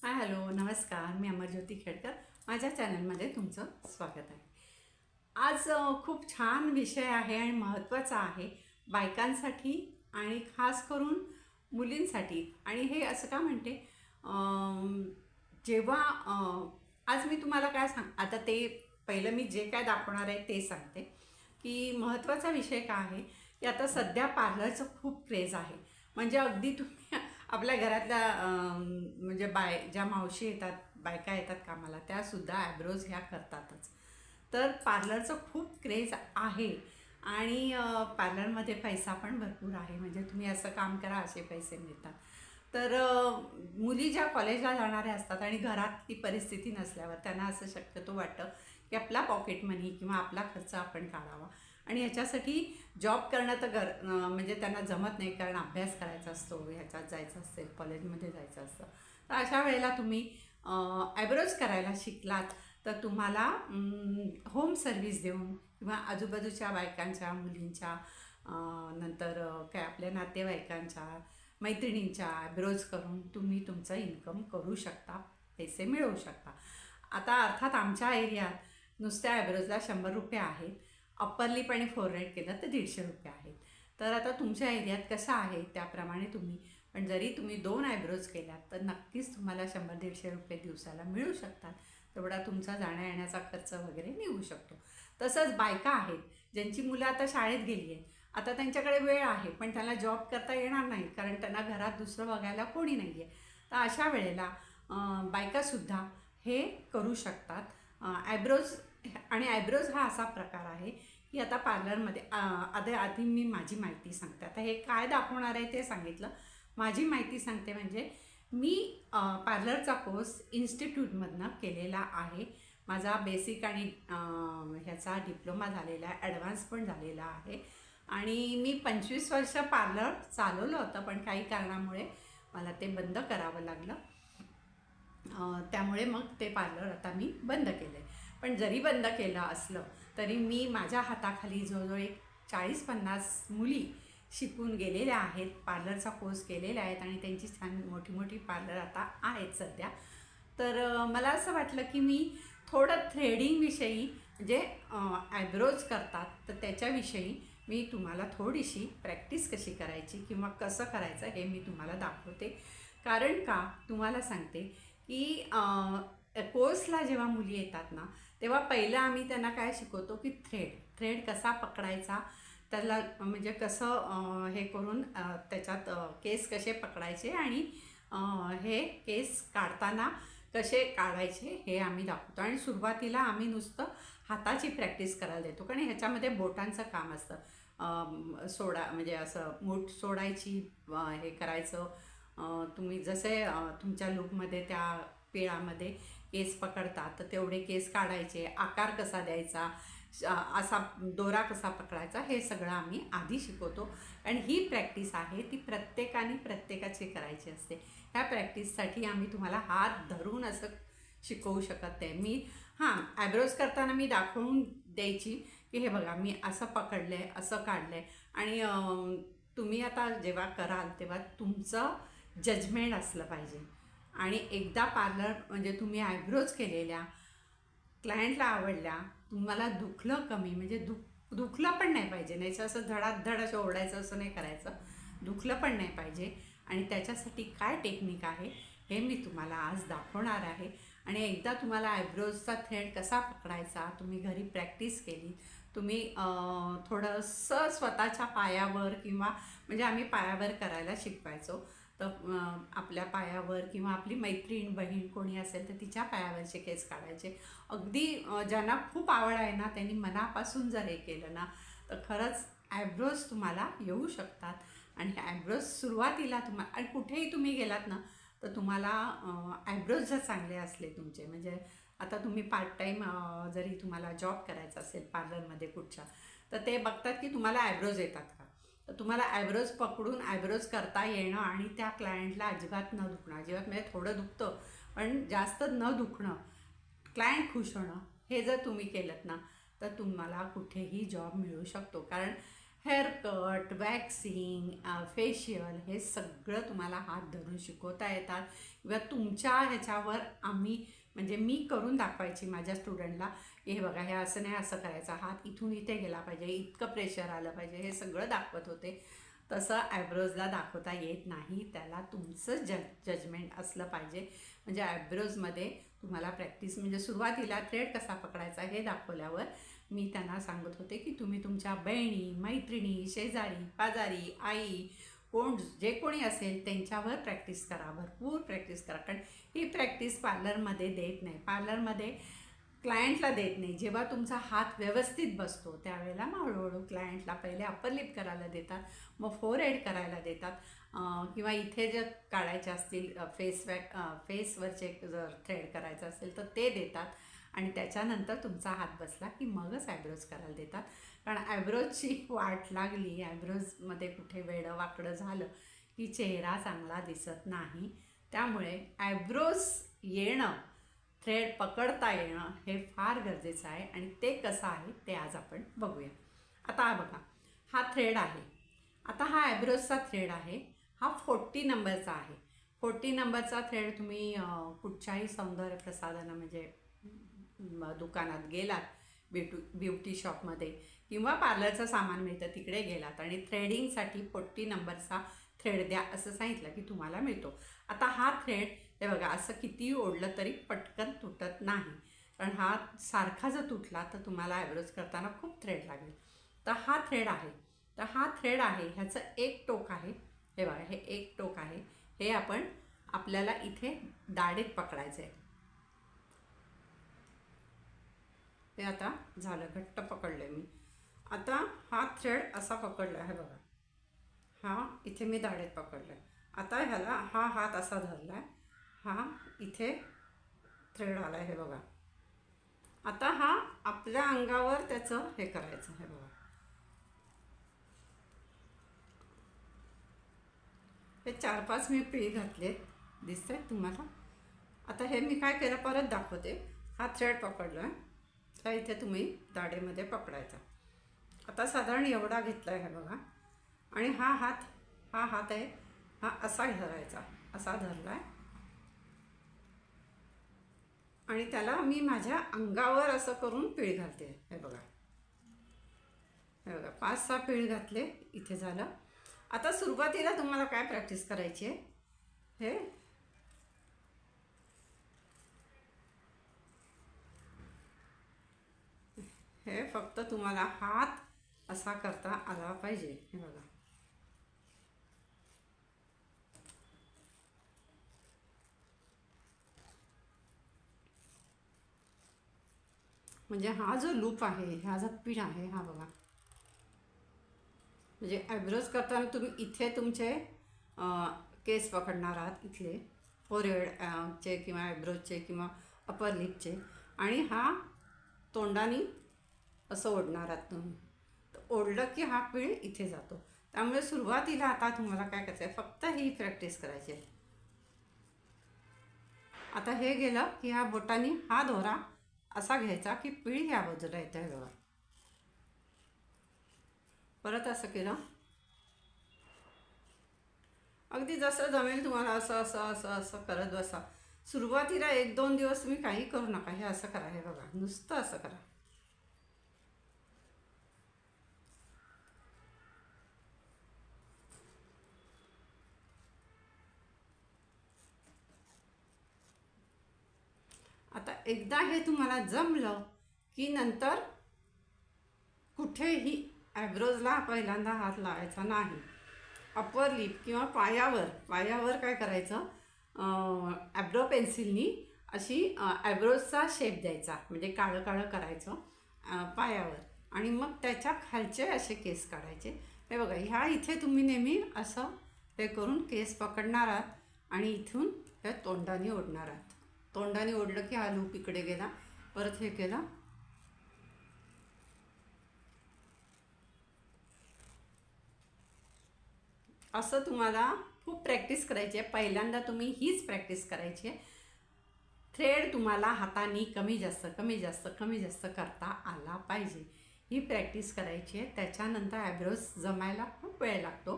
Hello नमस्कार. मी अमरज्योती खेडकर. माझ्या चॅनलमध्ये तुमचं स्वागत आहे. आज खूप छान विषय आहे आणि महत्त्वाचा आहे बायकांसाठी आणि खास करून मुलींसाठी. आणि हे असं का म्हणते, जेव्हा आज मी तुम्हाला काय आता ते पहिलं मी जे काय दाखवणार आहे ते सांगते की महत्त्वाचा विषय काय आहे की आता सध्या पार्लरचं खूप क्रेज आहे. म्हणजे अगदी तुम्ही आपल्या घरातल्या म्हणजे ज्या मावशी येतात, बायका येतात कामाला, त्यासुद्धा ॲब्रोज ह्या करतातच. तर पार्लरचं खूप क्रेज आहे आणि पार्लरमध्ये पैसा पण भरपूर आहे. म्हणजे तुम्ही असं काम करा, असे पैसे मिळतात. तर मुली ज्या कॉलेजला जाणाऱ्या असतात आणि घरात ती परिस्थिती नसल्यावर त्यांना असं शक्यतो वाटतं की आपला पॉकेट मनी किंवा आपला खर्च आपण काढावा. आणि ह्याच्यासाठी जॉब करणं तर म्हणजे त्यांना जमत नाही, कारण अभ्यास करायचा असतो, ह्याच्यात जायचं असेल, कॉलेजमध्ये जायचं असतं. तर अशा वेळेला तुम्ही ॲब्रोज करायला शिकलात तर तुम्हाला होम सर्व्हिस देऊन किंवा आजूबाजूच्या बायकांच्या, मुलींच्या, नंतर काय आपल्या नातेवाईकांच्या, मैत्रिणींच्या ॲब्रोज करून तुम्ही तुमचं इन्कम करू शकता, पैसे मिळवू शकता. आता अर्थात आमच्या एरियात नुसत्या ॲब्रोजला 100 रुपये आहेत. अप्पर लिप आणि फोरहेड केलं तर 150 रुपये आहेत. तर आता तुमच्या एरियात कसं आहे त्याप्रमाणे तुम्ही, पण जरी तुम्ही 2 ॲब्रोज केल्यात तर नक्कीच तुम्हाला 100-150 रुपये दिवसाला मिळू शकतात. तेवढा तुमचा जाण्या येण्याचा खर्च वगैरे निघू शकतो. तसंच बायका आहेत ज्यांची मुलं आता शाळेत गेली आहेत. आता त्यांच्याकडे वेळ आहे पण त्यांना जॉब करता येणार नाही, कारण त्यांना घरात दुसरं बघायला कोणी नाही आहे. तर अशा वेळेला बायकासुद्धा हे करू शकतात ॲब्रोज. आणि ॲब्रोज हा असा प्रकार आहे की आता पार्लरमध्ये आधी मी माझी माहिती सांगते. आता हे काय दाखवणार आहे ते सांगितलं. माझी माहिती सांगते म्हणजे मी पार्लरचा कोर्स इन्स्टिट्यूटमधनं केलेला आहे. माझा बेसिक आणि ह्याचा डिप्लोमा झालेला आहे, ॲडव्हान्स पण झालेला आहे. आणि मी 25 वर्ष पार्लर चालवलं होतं, पण काही कारणामुळे मला ते बंद करावं लागलं. त्यामुळे मग ते पार्लर आता मी बंद केलं आहे. पण जरी बंद केलं असलं तरी मी माझ्या हाताखाली जवळजवळ एक 40-50 मुली शिकून गेलेल्या आहेत, पार्लरचा कोर्स केलेल्या आहेत आणि त्यांची छान मोठी मोठी पार्लर आता आहेत सध्या. तर मला असं वाटलं की मी थोडं थ्रेडिंगविषयी, म्हणजे ॲब्रोज करतात तर त्याच्याविषयी मी तुम्हाला थोडीशी प्रॅक्टिस कशी करायची किंवा कसं करायचं हे मी तुम्हाला दाखवते. कारण का तुम्हाला सांगते की कोर्सला जेव्हा मुली येतात ना, तेव्हा पहिलं आम्ही त्यांना काय शिकवतो की थ्रेड कसा पकडायचा, त्याला म्हणजे कसं हे करून त्याच्यात केस कसे पकडायचे आणि हे केस काढताना कसे काढायचे हे आम्ही दाखवतो. आणि सुरुवातीला आम्ही नुसतं हाताची प्रॅक्टिस करायला देतो, कारण ह्याच्यामध्ये बोटांचं काम असतं. सोडा म्हणजे असं मूठ सोडायची, हे करायचं. तुम्ही जसे तुमच्या लूकमध्ये त्या पिळामध्ये केस पकडतात तर तेवढे केस काढायचे, आकार कसा द्यायचा, असा दोरा कसा पकडायचा, हे सगळं आम्ही आधी शिकवतो. आणि ही प्रॅक्टिस आहे ती प्रत्येकाची करायची असते. ह्या प्रॅक्टिससाठी आम्ही तुम्हाला हात धरून असं शिकवू शकत नाही. मी ॲब्रोज करताना मी दाखवून द्यायची की हे बघा मी असं पकडलं आहे, असं काढलं आहे. आणि तुम्ही आता जेव्हा कराल तेव्हा तुमचं जजमेंट असलं पाहिजे. आणि एकदा पार्लर म्हणजे तुम्ही ॲब्रोज केलेल्या क्लायंटला आवडल्या, तुम्हाला दुखलं कमी, म्हणजे दुखलं पण नाही पाहिजे, नाही असं धडाधड असं ओरडायचं असं नाही करायचं, दुखलं पण नाही पाहिजे. आणि त्याच्यासाठी काय टेक्निक आहे हे मी तुम्हाला आज दाखवणार आहे. आणि एकदा तुम्हाला ॲब्रोजचा थ्रेड कसा पकडायचा तुम्ही घरी प्रॅक्टिस केली, तुम्ही थोडंसं स्वतःच्या पायावर किंवा म्हणजे आम्ही पायावर करायला शिकवायचो. तर आपल्या पायावर किंवा आपली मैत्रीण बहीण कोणी असेल तर तिच्या पायावरचे केस काढायचे. अगदी ज्यांना खूप आवड आहे ना त्यांनी मनापासून जर हे केलं ना तर खरंच ॲब्रोज तुम्हाला येऊ शकतात. आणि ॲब्रोज सुरुवातीला आणि कुठेही तुम्ही गेलात ना तर तुम्हाला ॲब्रोज जर चांगले असले तुमचे, म्हणजे आता तुम्ही पार्ट टाईम जरी तुम्हाला जॉब करायचा असेल पार्लरमध्ये कुठच्या, तर ते बघतात की तुम्हाला ॲब्रोज येतात का. तर तुम्हाला ॲब्रोज पकडून ॲब्रोज करता येणं आणि त्या क्लायंटला अजिबात न दुखणं, अजिबात म्हणजे थोडं दुखतं पण जास्त न दुखणं, क्लायंट खुश होणं, हे जर तुम्ही केलं ना तर तुम्हाला कुठेही जॉब मिळू शकतो. कारण हेअर कट, वॅक्सिंग, फेशियल हे सगळं तुम्हाला हात धरून शिकवता येतात किंवा तुमच्या ह्याच्यावर आम्ही म्हणजे मी करून दाखवायची माझ्या स्टुडंटला, हे बघा हे असं नाही असं करायचं, हात इथून इथे गेला पाहिजे, इतकं प्रेशर आलं पाहिजे, हे सगळं दाखवत होते. तसं आयब्रोजला दाखवता येत नाही, त्याला तुमचं जजमेंट असलं पाहिजे. म्हणजे आयब्रोजमध्ये तुम्हाला प्रॅक्टिस म्हणजे सुरुवातीला थ्रेड कसा पकडायचा हे दाखवल्यावर मी त्यांना सांगत होते की तुम्ही तुमच्या बहिणी, मैत्रिणी, शेजारी पाजारी, आई, कोण जे कोणी असेल त्यांच्यावर प्रॅक्टिस करा, भरपूर प्रॅक्टिस करा. कारण ही प्रॅक्टिस पार्लरमध्ये देत नाही, पार्लरमध्ये क्लायंटला देत नाही. जेव्हा तुमचा हात व्यवस्थित बसतो त्यावेळेला मग हळूहळू क्लायंटला पहिले अप्पर लिप करायला देतात, मग फोरहेड करायला देतात, किंवा इथे जर काढायचे असतील फेसवरचे जर थ्रेड करायचं असेल तर ते देतात. आणि त्याच्यानंतर तुमचा हात बसला की मगच आयब्रोज करायला देतात. कारण आयब्रोजची वाट लागली, आयब्रोजमध्ये कुठे वेडं वाकडं झालं की चेहरा चांगला दिसत नाही. त्यामुळे आयब्रोज येणं, थ्रेड पकडता येणं हे फार गरजेचं आहे. आणि ते कसं आहे ते आज आपण बघूया. आता हा बघा, हा थ्रेड आहे. आता हा आयब्रोजचा थ्रेड आहे, हा 40 नंबरचा आहे. 40 नंबरचा थ्रेड तुम्ही कुठच्याही सौंदर्य प्रसाधनं म्हणजे दुकानात गेलात, ब्युटी शॉपमध्ये किंवा पार्लरचं सामान मिळतं तिकडे गेलात आणि थ्रेडिंगसाठी 40 नंबरचा थ्रेड द्या असं सांगितलं की तुम्हाला मिळतो. आता हा थ्रेड हे बघा असं कितीही ओढलं तरी पटकन तुटत नाही. कारण हा सारखा जर तुटला तर तुम्हाला आयब्रोज करताना खूप थ्रेड लागेल. तर हा थ्रेड आहे, तर हा थ्रेड आहे, ह्याचं एक टोक आहे, हे बघा हे एक टोक आहे, हे आपण आपल्याला इथे दाढेत पकडायचं आहे. हे आता झालं, घट्ट पकडलं मी. आता हा थ्रेड असा पकडला आहे बघा, हा इथे मी दाढेत पकडला आहे. आता ह्याला हा हात असा धरला आहे, हा इथे थ्रेड आला आहे हे बघा. आता हा आपल्या अंगावर त्याचं हे करायचं हे बघा. हे 4-5 मी पिळी घातले, दिसतंय तुम्हाला. आता हे मी काय केलं परत दाखवते. हा थ्रेड पकडला आहे, हा इथे तुम्ही दाढेमध्ये पकडायचा. आता साधारण एवढा घेतला आहे हे बघा. आणि हा हात आहे, हा असा धरायचा, असा धरला आहे. आणि त्याला मी माझ्या अंगावर असं करून पीळ घालते हे बघा. हे बघा 5-6 पीळ घातले, इथे झालं. आता सुरुवातीला तुम्हाला काय प्रॅक्टिस करायची आहे, हे फक्त तुम्हाला हात असा करता आला पाहिजे हे बघा. म्हणजे हा जो लूप आहे, हा जो पिन आहे, हा बघा. म्हणजे आयब्रोज करताना तुम्ही इथे तुमचे केस पकडणार आहात, इथले फोरहेडचे किंवा आयब्रोजचे किंवा अपर लिपचे, आणि हा तोंडाने असं ओढणार आहात तुम्ही. तर ओढलं की हा पीळ इथे जातो. त्यामुळे सुरुवातीला आता तुम्हाला काय करायचं आहे, फक्त ही प्रॅक्टिस करायची आहे. आता हे गेलं की ह्या बोटाने हा दोरा असा घ्यायचा की पीळ ह्या बाजूला येतं आहे बघा. परत असं केलं, अगदी जसं जमेल तुम्हाला असं असं असं असं करत बसा. सुरुवातीला 1-2 दिवस तुम्ही काही करू नका, हे असं करा, हे बघा नुसतं असं करा. आता एकदा हे तुम्हाला जमलं की नंतर कुठेही आयब्रोजला पहिल्यांदा हात लावायचा नाही. अपर लिप किंवा पायावर काय करायचं, ॲब्रो पेन्सिलनी अशी आयब्रोजचा शेप द्यायचा, म्हणजे काळं काळं करायचं पायावर. आणि मग त्याच्या खालचे असे केस काढायचे. हे बघा, ह्या इथे तुम्ही नेहमी असं हे करून केस पकडणार आहात आणि इथून हे तोंडाने ओढणार आहात. तोंडाने ओढलं की हा लूप इकडे गेला, परत हे केलं, असं तुम्हाला खूप प्रॅक्टिस करायची आहे. पहिल्यांदा तुम्ही हीच प्रॅक्टिस करायची आहे. थ्रेड तुम्हाला हाताने कमी जास्त करता आला पाहिजे. ही प्रॅक्टिस करायची आहे. त्याच्यानंतर ॲब्रोज जमायला खूप वेळ लागतो.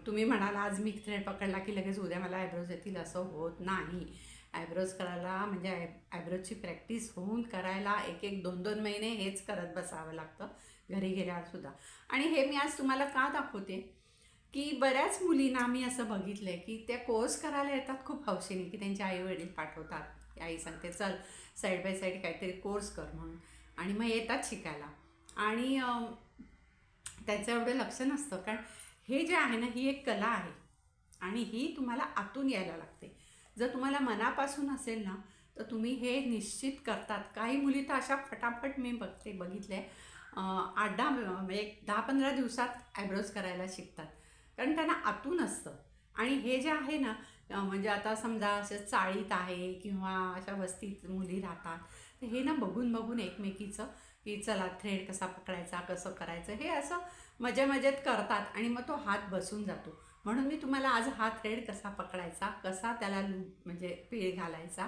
तुम्ही म्हणाल आज मी थ्रेड पकडला की लगेच उद्या मला ॲब्रोज येतील, असं होत नाही. ॲब्रोज करायला म्हणजे ॲब्रोजची प्रॅक्टिस होऊन करायला 1-1, 2-2 महिने हेच करत बसावं लागतं घरी गेल्यावरसुद्धा. आणि हे मी आज तुम्हाला का दाखवते की बऱ्याच मुलींना मी असं बघितलं आहे की त्या कोर्स करायला येतात खूप हौसेने, की त्यांचे आईवडील पाठवतात, की आई सांगते चल साईड बाय साईड काहीतरी कोर्स कर म्हणून, आणि मग येतात शिकायला. आणि त्याचं एवढं लक्ष नसतं, कारण हे जे आहे ना, ही एक कला आहे आणि ही तुम्हाला आतून यायला लागते. जर तुम्हाला मनापासून असेल ना, तर तुम्ही हे निश्चित करतात. काही मुली तर अशा फटाफट मी बघितले 8-10 म्हणजे 10-15 दिवसात ॲब्रोज करायला शिकतात, कारण त्यांना आतून असतं. आणि हे जे आहे ना, म्हणजे आता समजा असं चाळीत आहे किंवा अशा वस्तीत मुली राहतात, तर हे ना बघून बघून एकमेकीचं की चला थ्रेड कसा पकडायचा, कसं करायचं, हे असं मजेत करतात आणि मग तो हात बसून जातो. म्हणून मी तुम्हाला आज हा थ्रेड कसा पकडायचा, कसा त्याला म्हणजे पीळ घालायचा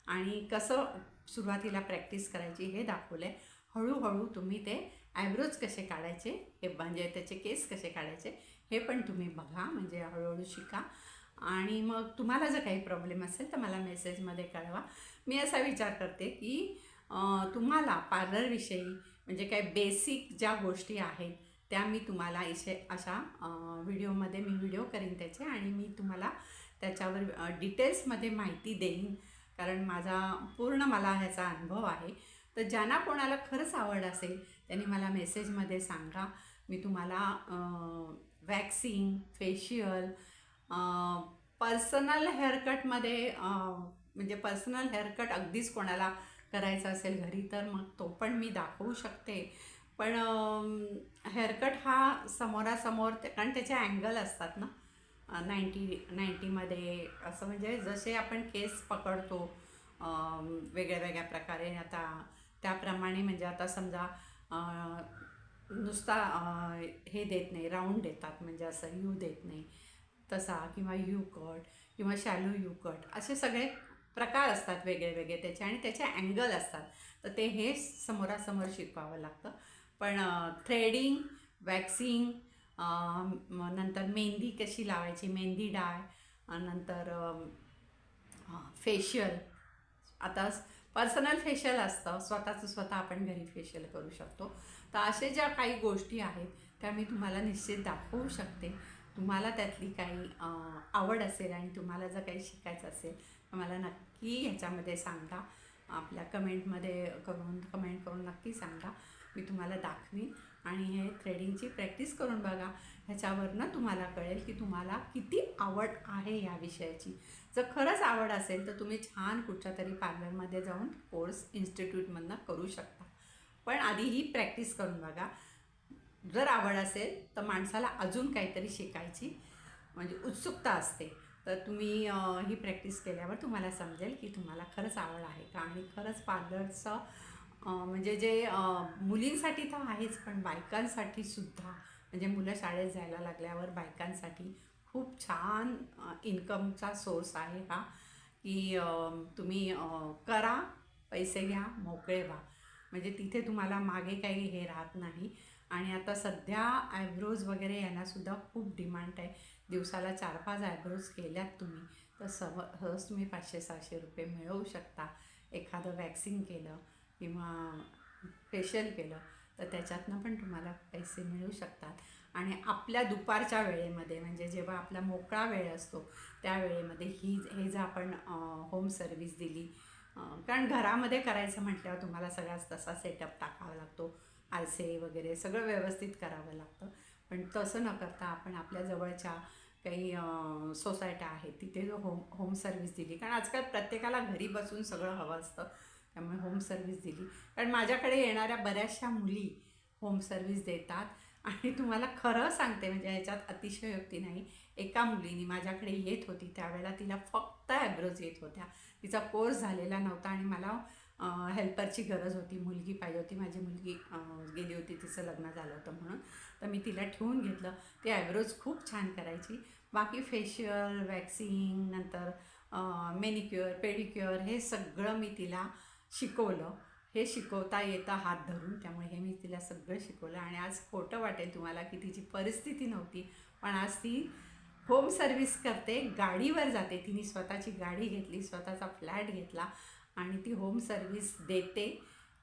आणि कसं सुरुवातीला प्रॅक्टिस करायची हे दाखवलं आहे. हळूहळू तुम्ही ते ॲब्रोज कसे काढायचे, हे म्हणजे त्याचे केस कसे काढायचे हे पण तुम्ही बघा, म्हणजे हळूहळू शिका. आणि मग तुम्हाला जर काही प्रॉब्लेम असेल तर मला मेसेजमध्ये कळवा. मी असा विचार करते की तुम्हाला पार्लरविषयी म्हणजे काय बेसिक ज्या गोष्टी आहेत त्या मी तुम्हाला अशा व्हिडिओमध्ये मी व्हिडिओ करीन त्याचे, आणि मी तुम्हाला त्याच्यावर डिटेल्समध्ये माहिती देईन, कारण मला ह्याचा अनुभव आहे. तर ज्यांना कोणाला खरंच आवड असेल त्यांनी मला मेसेजमध्ये सांगा. मी तुम्हाला वॅक्सिंग, फेशियल, पर्सनल हेअरकटमध्ये म्हणजे पर्सनल हेअरकट अगदीच कोणाला करायचा असेल घरी तर मग तो पण मी दाखवू शकते. पण हेअरकट हा समोरासमोर कारण त्याचे अँगल असतात ना, 90मध्ये असं, म्हणजे जसे आपण केस पकडतो वेगळ्या वेगळ्या प्रकारे, आता त्याप्रमाणे म्हणजे आता समजा नुसता हे देत नाही, राऊंड देतात, म्हणजे असं यू देत नाही तसा, किंवा यू कट किंवा शॅलो यू कट, असे सगळे प्रकार असतात वेगळे वेगळे त्याचे, आणि त्याचे अँगल असतात. तर ते हे समोरासमोर शिकवावं लागतं. पण थ्रेडिंग, वॅक्सिंग, नंतर मेहंदी कशी लावायची, मेहंदी डाय, नंतर फेशियल, आता पर्सनल फेशियल असतं, स्वतः आपण घरी फेशियल करू शकतो. तर असे ज्या काही गोष्टी आहेत त्या मी तुम्हाला निश्चित दाखवू शकते. तुम्हाला त्यातली काही आवड असेल आणि तुम्हाला जर काही शिकायचं असेल तर मला नक्की ह्याच्यामध्ये सांगा, आपल्या कमेंट करून नक्की सांगा. मी तुम्हाला दाखवीन आणि हे थ्रेडिंगची प्रॅक्टिस करून बघा. ह्याच्यावरनं तुम्हाला कळेल की तुम्हाला किती आवड आहे या विषयाची. जर खरंच आवड असेल तर तुम्ही छान कुठच्या तरी पार्लरमध्ये जाऊन कोर्स इन्स्टिट्यूटमधनं करू शकता. पण आधी ही प्रॅक्टिस करून बघा. जर आवड असेल तर माणसाला अजून काहीतरी शिकायची म्हणजे उत्सुकता असते. तर तुम्ही ही प्रॅक्टिस केल्यावर तुम्हाला समजेल की तुम्हाला खरंच आवड आहे का, आणि खरंच पार्लरचं म्हणजे जे मुलींसाठी तर आहेच, पण बायकांसाठी सुद्धा, म्हणजे मुलं शाळेत जायला लागल्यावर बायकांसाठी खूप छान इन्कमचा सोर्स आहे हा, की तुम्ही करा, पैसे घ्या, मोकळे व्हा. म्हणजे तिथे तुम्हाला मागे काही हे राहत नाही. आणि आता सध्या आयब्रोज वगैरे यांनासुद्धा खूप डिमांड आहे. दिवसाला 4-5 आयब्रोज केल्यात तुम्ही तर सहज तुम्ही 500-600 रुपये मिळवू शकता. एखादं वॅक्सिंग केलं किंवा फेशियल केलं तर त्याच्यातनं पण तुम्हाला पैसे मिळू शकतात. आणि आपल्या दुपारच्या वेळेमध्ये, म्हणजे जेव्हा आपला मोकळा वेळ असतो त्या वेळेमध्ये हे जर आपण होम सर्विस दिली, कारण घरामध्ये करायचं म्हटल्यावर तुम्हाला सगळाच तसा सेटअप टाकावा लागतो, आरसे वगैरे सगळं व्यवस्थित करावं लागतं. पण तसं न करता आपण आपल्या जवळच्या काही सोसायट्या आहेत तिथे जो होम सर्विस दिली, कारण आजकाल प्रत्येकाला घरी बसून सगळं हवं असतं, त्यामुळे होम सर्विस दिली. कारण माझ्याकडे येणाऱ्या बऱ्याचशा मुली होम सर्विस देतात. आणि तुम्हाला खरं सांगते, म्हणजे ह्याच्यात अतिशयोक्ती नाही, एका मुलीने माझ्याकडे येत होती त्यावेळेला तिला फक्त ॲब्रोज येत होत्या, तिचा कोर्स झालेला नव्हता आणि मला हेल्परची गरज होती, मुलगी पाहिजे होती, माझी मुलगी गेली होती, तिचं लग्न झालं होतं म्हणून. तर मी तिला ठेवून घेतलं. ती ॲब्रोज खूप छान करायची. बाकी फेशियल, वॅक्सिंग, नंतर मेनिक्युअर, पेडिक्युअर हे सगळं मी तिला शिकवलं. हे शिकवता येतं हात धरून. त्यामुळे हे मी तिला सगळं शिकवलं. आणि आज खोटं वाटेल तुम्हाला की तिची परिस्थिती नव्हती, पण आज ती होम सर्व्हिस करते, गाडीवर जाते. तिने स्वतःची गाडी घेतली, स्वतःचा फ्लॅट घेतला आणि ती होम सर्व्हिस देते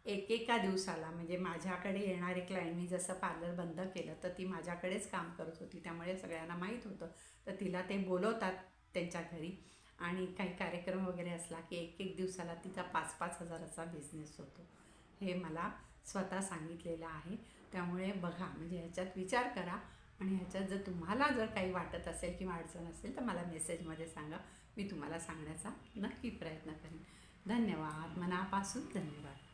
एकेका दिवसाला. म्हणजे माझ्याकडे येणारे क्लायंट, मी जसं पार्लर बंद केलं तर ती माझ्याकडेच काम करत होती, त्यामुळे सगळ्यांना माहीत होतं. तर तिला ते बोलवतात त्यांच्या घरी आणि काही कार्यक्रम वगैरे असला की एक दिवसाला तिचा 5-5 हजाराचा बिझनेस होतो. हे मला स्वतः सांगितलेलं आहे. त्यामुळे बघा, म्हणजे ह्याच्यात विचार करा आणि ह्याच्यात जर तुम्हाला जर काही वाटत असेल किंवा अडचण असेल तर मला मेसेजमध्ये सांगा. मी तुम्हाला सांगण्याचा नक्की प्रयत्न करेन. धन्यवाद, मनापासून धन्यवाद.